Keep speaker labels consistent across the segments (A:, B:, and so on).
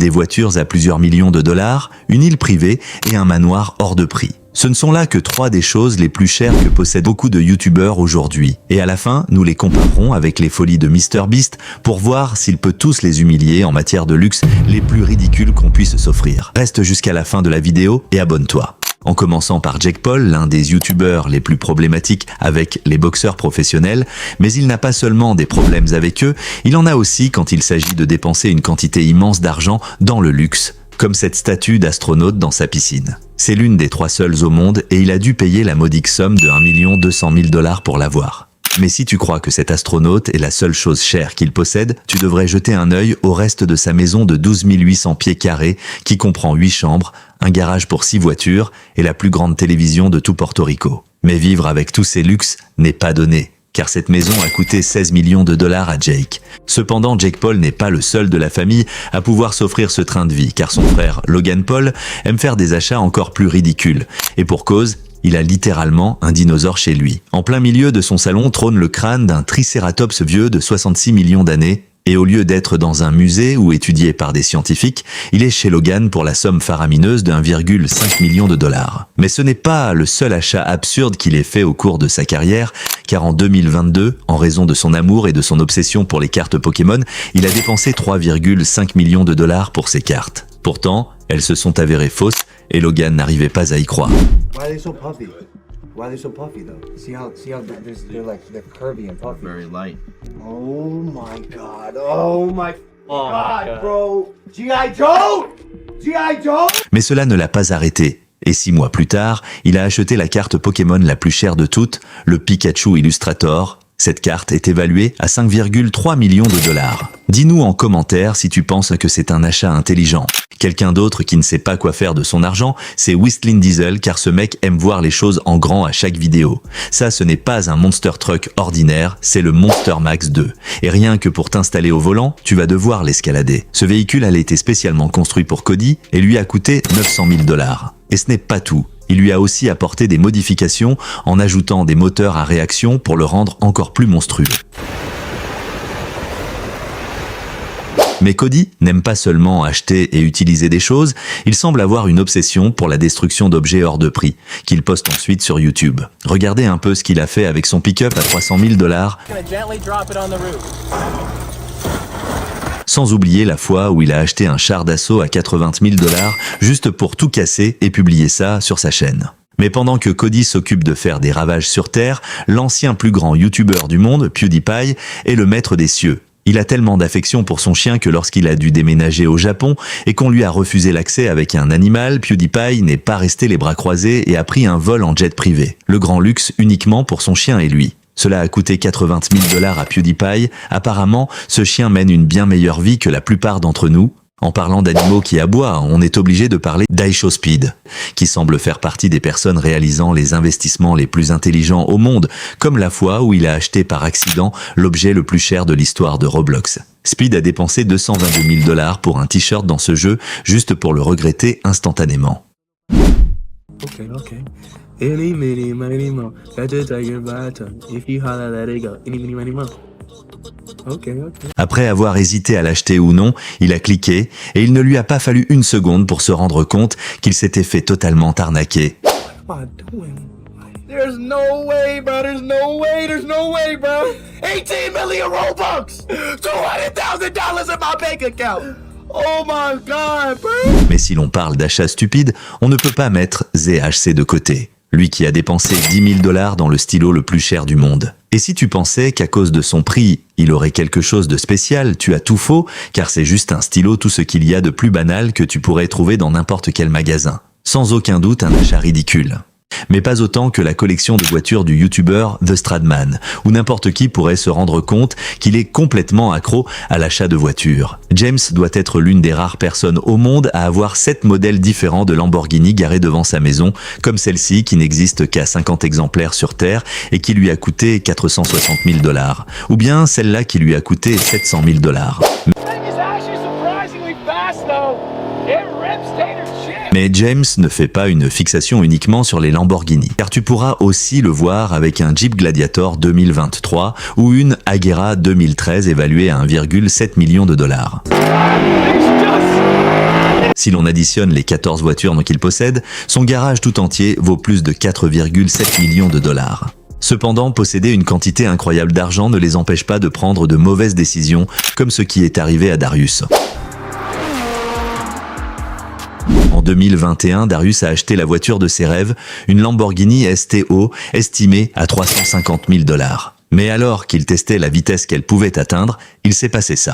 A: des voitures à plusieurs millions de dollars, une île privée et un manoir hors de prix. Ce ne sont là que 3 des choses les plus chères que possèdent beaucoup de youtubeurs aujourd'hui. Et à la fin, nous les comparerons avec les folies de MrBeast pour voir s'il peut tous les humilier en matière de luxe les plus ridicules qu'on puisse s'offrir. Reste jusqu'à la fin de la vidéo et abonne-toi. En commençant par Jake Paul, l'un des youtubeurs les plus problématiques avec les boxeurs professionnels, mais il n'a pas seulement des problèmes avec eux, il en a aussi quand il s'agit de dépenser une quantité immense d'argent dans le luxe, comme cette statue d'astronaute dans sa piscine. C'est l'une des 3 seules au monde et il a dû payer la modique somme de 1 200 000 $ pour l'avoir. Mais si tu crois que cet astronaute est la seule chose chère qu'il possède, tu devrais jeter un œil au reste de sa maison de 12 800 pieds carrés qui comprend 8 chambres, un garage pour 6 voitures et la plus grande télévision de tout Porto Rico. Mais vivre avec tous ces luxes n'est pas donné, car cette maison a coûté 16 millions de dollars à Jake. Cependant, Jake Paul n'est pas le seul de la famille à pouvoir s'offrir ce train de vie, car son frère Logan Paul aime faire des achats encore plus ridicules. Et pour cause, il a littéralement un dinosaure chez lui. En plein milieu de son salon trône le crâne d'un tricératops vieux de 66 millions d'années, et au lieu d'être dans un musée ou étudié par des scientifiques, il est chez Logan pour la somme faramineuse de 1,5 million de dollars. Mais ce n'est pas le seul achat absurde qu'il ait fait au cours de sa carrière, car en 2022, en raison de son amour et de son obsession pour les cartes Pokémon, il a dépensé 3,5 millions de dollars pour ces cartes. Pourtant, elles se sont avérées fausses et Logan n'arrivait pas à y croire.
B: Why are they so puffy? Why are they so puffy though? See how they're curvy and puffy.
C: Very light.
B: Oh my god. Oh my god, bro. G.I. Joe! G.I. Joe!
A: Mais cela ne l'a pas arrêté. Et 6 mois plus tard, il a acheté la carte Pokémon la plus chère de toutes, le Pikachu Illustrator. Cette carte est évaluée à 5,3 millions de dollars. Dis-nous en commentaire si tu penses que c'est un achat intelligent. Quelqu'un d'autre qui ne sait pas quoi faire de son argent, c'est Whistling Diesel, car ce mec aime voir les choses en grand à chaque vidéo. Ça, ce n'est pas un Monster Truck ordinaire, c'est le Monster Max 2. Et rien que pour t'installer au volant, tu vas devoir l'escalader. Ce véhicule a été spécialement construit pour Cody et lui a coûté 900 000 $. Et ce n'est pas tout. Il lui a aussi apporté des modifications en ajoutant des moteurs à réaction pour le rendre encore plus monstrueux. Mais Cody n'aime pas seulement acheter et utiliser des choses, il semble avoir une obsession pour la destruction d'objets hors de prix, qu'il poste ensuite sur YouTube. Regardez un peu ce qu'il a fait avec son pick-up à 300 000 $. Sans oublier la fois où il a acheté un char d'assaut à 80 000 $ juste pour tout casser et publier ça sur sa chaîne. Mais pendant que Cody s'occupe de faire des ravages sur Terre, l'ancien plus grand youtubeur du monde, PewDiePie, est le maître des cieux. Il a tellement d'affection pour son chien que lorsqu'il a dû déménager au Japon et qu'on lui a refusé l'accès avec un animal, PewDiePie n'est pas resté les bras croisés et a pris un vol en jet privé. Le grand luxe uniquement pour son chien et lui. Cela a coûté 80 000 $ à PewDiePie. Apparemment, ce chien mène une bien meilleure vie que la plupart d'entre nous. En parlant d'animaux qui aboient, on est obligé de parler d'IShowSpeed, qui semble faire partie des personnes réalisant les investissements les plus intelligents au monde, comme la fois où il a acheté par accident l'objet le plus cher de l'histoire de Roblox. Speed a dépensé 222 000 $ pour un t-shirt dans ce jeu, juste pour le regretter instantanément.
D: Okay. Any, mini, miny, mo. Catch a tiger by a tongue. If you holler, let it go. Any, mini, miny, mo. Okay.
A: Après avoir hésité à l'acheter ou non, il a cliqué et il ne lui a pas fallu une seconde pour se rendre compte qu'il s'était fait totalement arnaquer.
D: What am I doing? There's no way, bro. There's no way, bro. 18 million Robux! $200,000 in my bank account! Oh my god, bro!
A: Mais si l'on parle d'achat stupide, on ne peut pas mettre ZHC de côté. Lui qui a dépensé 10 000 $ dans le stylo le plus cher du monde. Et si tu pensais qu'à cause de son prix, il aurait quelque chose de spécial, tu as tout faux, car c'est juste un stylo tout ce qu'il y a de plus banal que tu pourrais trouver dans n'importe quel magasin. Sans aucun doute un achat ridicule. Mais pas autant que la collection de voitures du youtubeur The Stradman, où n'importe qui pourrait se rendre compte qu'il est complètement accro à l'achat de voitures. James doit être l'une des rares personnes au monde à avoir 7 modèles différents de Lamborghini garés devant sa maison, comme celle-ci qui n'existe qu'à 50 exemplaires sur Terre et qui lui a coûté 460 000 $, ou bien celle-là qui lui a coûté 700 000 $. Mais James ne fait pas une fixation uniquement sur les Lamborghini, car tu pourras aussi le voir avec un Jeep Gladiator 2023 ou une Agera 2013 évaluée à 1,7 million de $. Si l'on additionne les 14 voitures qu'il possède, son garage tout entier vaut plus de 4,7 millions de dollars. Cependant, posséder une quantité incroyable d'argent ne les empêche pas de prendre de mauvaises décisions, comme ce qui est arrivé à Darius. En 2021, Darius a acheté la voiture de ses rêves, une Lamborghini STO estimée à 350 000 dollars. Mais alors qu'il testait la vitesse qu'elle pouvait atteindre, il s'est passé ça.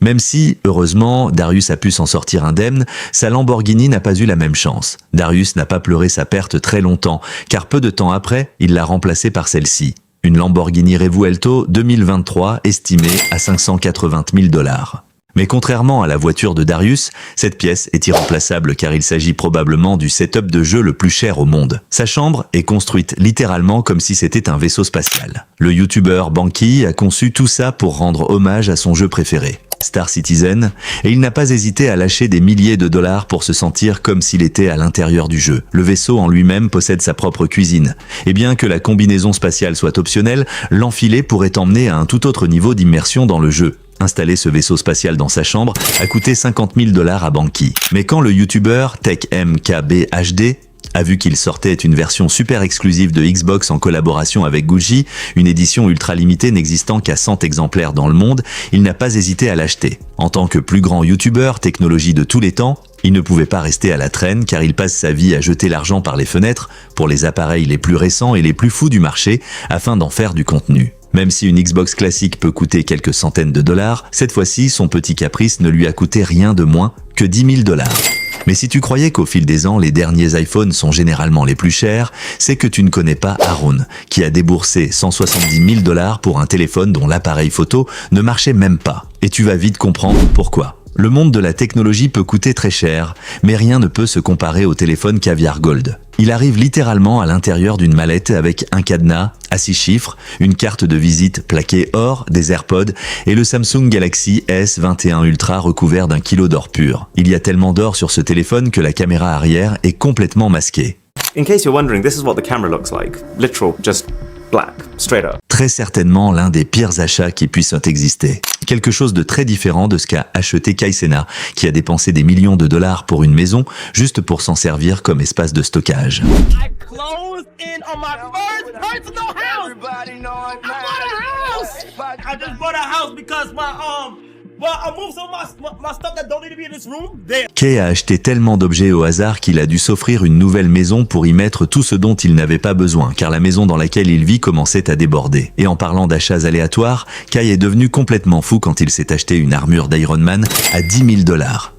A: Même si, heureusement, Darius a pu s'en sortir indemne, sa Lamborghini n'a pas eu la même chance. Darius n'a pas pleuré sa perte très longtemps, car peu de temps après, il l'a remplacée par celle-ci. Une Lamborghini Revuelto 2023 estimée à 580 000 dollars. Mais contrairement à la voiture de Darius, cette pièce est irremplaçable car il s'agit probablement du setup de jeu le plus cher au monde. Sa chambre est construite littéralement comme si c'était un vaisseau spatial. Le youtubeur Banky a conçu tout ça pour rendre hommage à son jeu préféré, Star Citizen, et il n'a pas hésité à lâcher des milliers de dollars pour se sentir comme s'il était à l'intérieur du jeu. Le vaisseau en lui-même possède sa propre cuisine, et bien que la combinaison spatiale soit optionnelle, l'enfiler pourrait emmener à un tout autre niveau d'immersion dans le jeu. Installer ce vaisseau spatial dans sa chambre a coûté 50 000 dollars à Banky. Mais quand le youtubeur TechMKBHD a vu qu'il sortait une version super exclusive de Xbox en collaboration avec Gucci, une édition ultra limitée n'existant qu'à 100 exemplaires dans le monde, il n'a pas hésité à l'acheter. En tant que plus grand youtubeur technologie de tous les temps, il ne pouvait pas rester à la traîne car il passe sa vie à jeter l'argent par les fenêtres pour les appareils les plus récents et les plus fous du marché afin d'en faire du contenu. Même si une Xbox classique peut coûter quelques centaines de dollars, cette fois-ci, son petit caprice ne lui a coûté rien de moins que 10 000 dollars. Mais si tu croyais qu'au fil des ans, les derniers iPhones sont généralement les plus chers, c'est que tu ne connais pas Aaron, qui a déboursé 170 000 dollars pour un téléphone dont l'appareil photo ne marchait même pas. Et tu vas vite comprendre pourquoi. Le monde de la technologie peut coûter très cher, mais rien ne peut se comparer au téléphone Caviar Gold. Il arrive littéralement à l'intérieur d'une mallette avec un cadenas à 6 chiffres, une carte de visite plaquée or, des AirPods et le Samsung Galaxy S21 Ultra recouvert d'1 kilo d'or pur. Il y a tellement d'or sur ce téléphone que la caméra arrière est complètement masquée.
C: In case you're wondering, this is what the camera looks like. Literal, just black, straight up.
A: Très certainement l'un des pires achats qui puissent exister. Quelque chose de très différent de ce qu'a acheté Kai Cenat, qui a dépensé des millions de dollars pour une maison, juste pour s'en servir comme espace de stockage.
D: I closed in on my first personal house.
B: Everybody know
D: I bought a house. I just bought a house because I moved some of my stuff that don't need to be in this room there.
A: Kay a acheté tellement d'objets au hasard qu'il a dû s'offrir une nouvelle maison pour y mettre tout ce dont il n'avait pas besoin, car la maison dans laquelle il vit commençait à déborder. Et en parlant d'achats aléatoires, Kay est devenu complètement fou quand il s'est acheté une armure d'Iron Man à 10 000 dollars.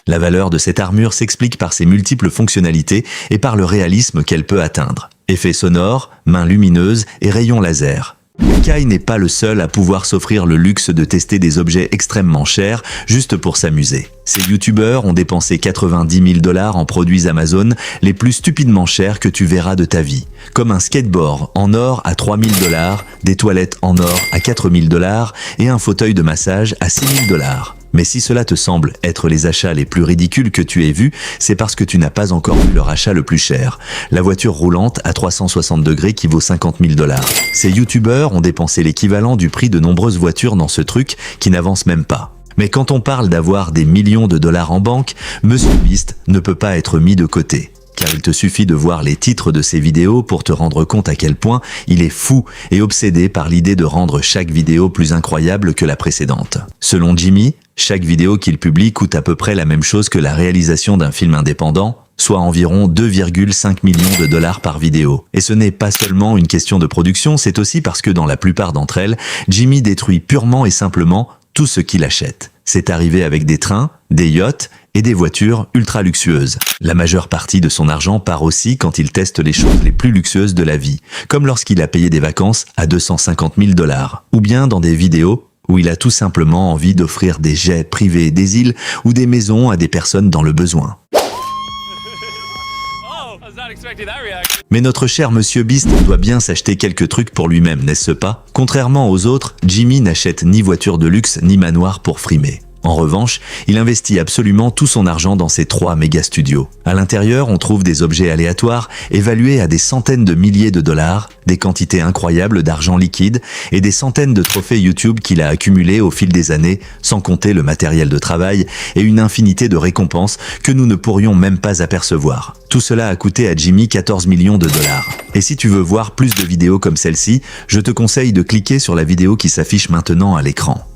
A: La valeur de cette armure s'explique par ses multiples fonctionnalités et par le réalisme qu'elle peut atteindre. Effets sonores, mains lumineuses et rayons laser. Kai n'est pas le seul à pouvoir s'offrir le luxe de tester des objets extrêmement chers juste pour s'amuser. Ces youtubeurs ont dépensé 90 000 dollars en produits Amazon les plus stupidement chers que tu verras de ta vie. Comme un skateboard en or à 3 000 dollars, des toilettes en or à 4 000 dollars et un fauteuil de massage à 6 000 dollars. Mais si cela te semble être les achats les plus ridicules que tu aies vus, c'est parce que tu n'as pas encore vu leur achat le plus cher. La voiture roulante à 360 degrés qui vaut 50 000 dollars. Ces youtubeurs ont dépensé l'équivalent du prix de nombreuses voitures dans ce truc qui n'avance même pas. Mais quand on parle d'avoir des millions de dollars en banque, Monsieur Beast ne peut pas être mis de côté. Car il te suffit de voir les titres de ses vidéos pour te rendre compte à quel point il est fou et obsédé par l'idée de rendre chaque vidéo plus incroyable que la précédente. Selon Jimmy, chaque vidéo qu'il publie coûte à peu près la même chose que la réalisation d'un film indépendant, soit environ 2,5 millions de dollars par vidéo. Et ce n'est pas seulement une question de production, c'est aussi parce que dans la plupart d'entre elles, Jimmy détruit purement et simplement tout ce qu'il achète. C'est arrivé avec des trains, des yachts et des voitures ultra luxueuses. La majeure partie de son argent part aussi quand il teste les choses les plus luxueuses de la vie, comme lorsqu'il a payé des vacances à 250 000 dollars, ou bien dans des vidéos où il a tout simplement envie d'offrir des jets privés des îles ou des maisons à des personnes dans le besoin. Mais notre cher Monsieur Beast doit bien s'acheter quelques trucs pour lui-même, n'est-ce pas? Contrairement aux autres, Jimmy n'achète ni voiture de luxe ni manoir pour frimer. En revanche, il investit absolument tout son argent dans ses 3 méga studios. À l'intérieur, on trouve des objets aléatoires évalués à des centaines de milliers de dollars, des quantités incroyables d'argent liquide et des centaines de trophées YouTube qu'il a accumulés au fil des années, sans compter le matériel de travail et une infinité de récompenses que nous ne pourrions même pas apercevoir. Tout cela a coûté à Jimmy 14 millions de dollars. Et si tu veux voir plus de vidéos comme celle-ci, je te conseille de cliquer sur la vidéo qui s'affiche maintenant à l'écran.